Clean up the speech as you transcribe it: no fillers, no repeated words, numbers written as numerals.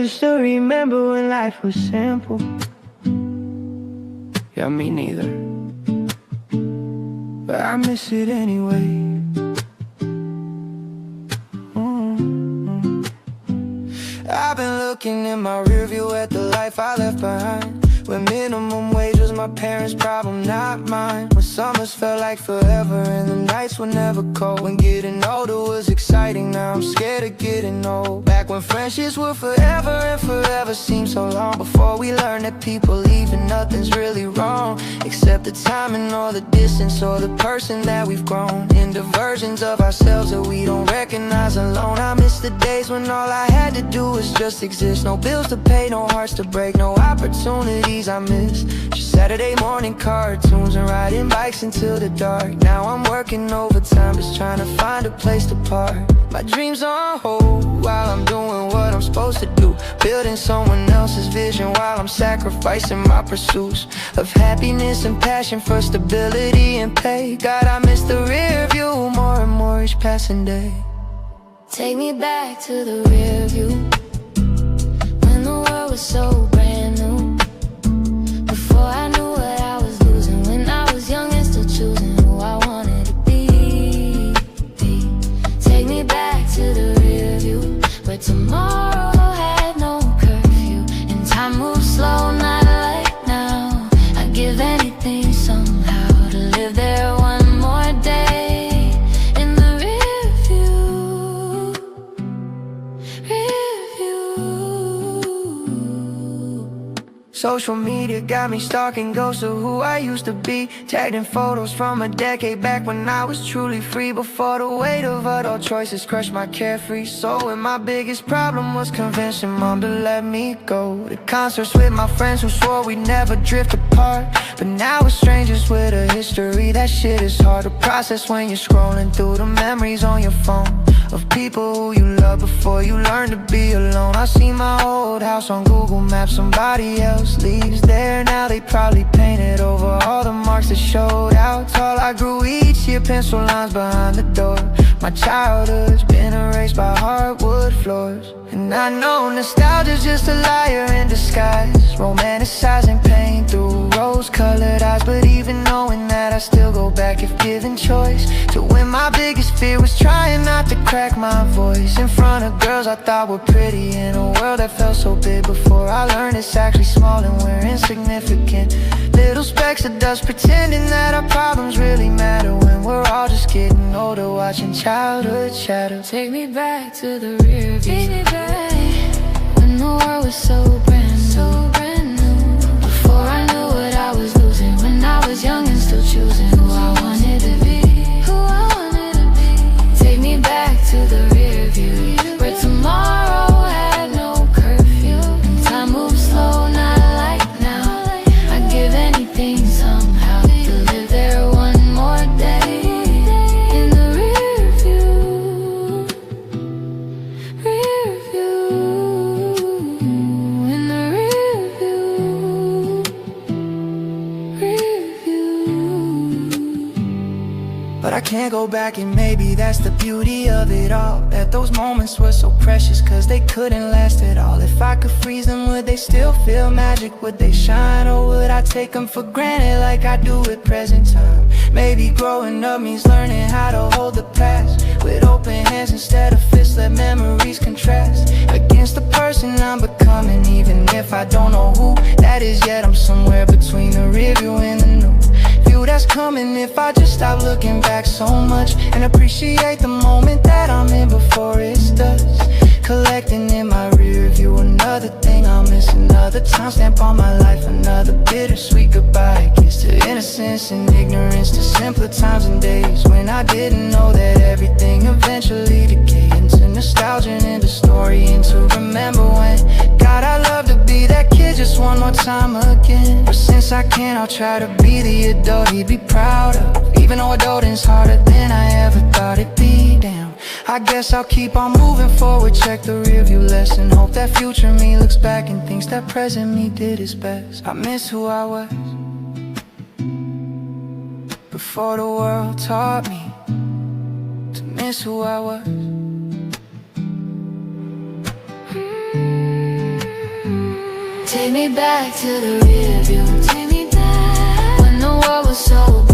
used to remember when life was simple. Yeah, me neither, but I miss it anyway. I've been looking in my rearview at the life I left behind, where minimum wage was my parents' problem, not mine. When summers felt like forever and the nights were never cold. When getting older was exciting, now I'm scared of getting old. Back when friendships were forever and forever seemed so long. Before we learned that people leave and nothing's really wrong, except the timing or the distance or the person that we've grown into versions of ourselves that we don't recognize alone. I miss the days when all I had to do was just exist. No bills to pay, no hearts to break, no opportunities I miss. Just Saturday morning cartoons and riding bikes until the dark. Now I'm working overtime, just trying to find a place to park. My dreams on hold while I'm doing what I'm supposed to do, building someone else's vision while I'm sacrificing my pursuits of happiness and passion for stability and pay. God, I miss the rear view more and more each passing day. Take me back to the rear view, when the world was so brand new. Before I knew what I was losing, when I was young and still choosing who I wanted to be. Take me back to the rear view, where tomorrow had no curfew and time moves slow, not like now. I'd give anything somehow to live there one more day. Social media got me stalking ghosts of who I used to be, tagged in photos from a decade back when I was truly free, before the weight of adult choices crushed my carefree soul. And my biggest problem was convincing mom to let me go to concerts with my friends who swore we'd never drift apart. But now we're strangers with a history. That shit is hard to process when you're scrolling through the memories on your phone of people who you love before you learn to be alone. I see my old house on Google Maps, somebody else lives there now. They probably painted over all the marks that showed how tall I grew each year, pencil lines behind the door. My childhood's been erased by hardwood floors. And I know nostalgia's just a liar in disguise, romanticizing pain through rose-colored eyes. But even knowing that, I still go back if given choice, to when my biggest fear was trying not to crack my voice in front of girls I thought were pretty, in a world that felt so big. Before I learned it's actually small and we're insignificant, little specks of dust pretending that our problems really matter, when we're all just getting older, watching childhood shadow. Take me back to the rear view, take me back when the world was so brand new. Before I knew what I was losing, when I was young and still choosing who I wanted to be, who I wanted to be. Take me back to the rear view, where tomorrow had no curfew and time moves slow, not like now. I'd give anything somehow to live there one more day. In the rear view, rear view, in the rear view, rear view. But I can't go back, and maybe that's the beauty of it all, that those moments were so precious cause they couldn't last at all. If I could freeze them, would they still feel magic? Would they shine, or would I take them for granted like I do with present time? Maybe growing up means learning how to hold the past with open hands instead of fists. Let memories contrast against the person I'm becoming, even if I don't know who that is yet. I'm somewhere between the rear view and the new view that's coming, if I just stop looking back so much and appreciate the moment that I'm in before it's dust. Collecting in my rear view, another thing I'll miss, another timestamp on my life, another bittersweet goodbye. Kiss to innocence and ignorance, to simpler times and days when I didn't know that everything eventually decayed into nostalgia and into story, and to remember when. God, I'd love to be that kid just one more time again, but since I can't, I'll try to be the adult he'd be proud of, even though adulting's harder than I ever thought it'd be. Damn, I guess I'll keep on moving forward, check the rearview lesson, hope that future me looks back and thinks that present me did his best. I miss who I was before the world taught me to miss who I was. Take me back to the rear view. Take me back when the world was so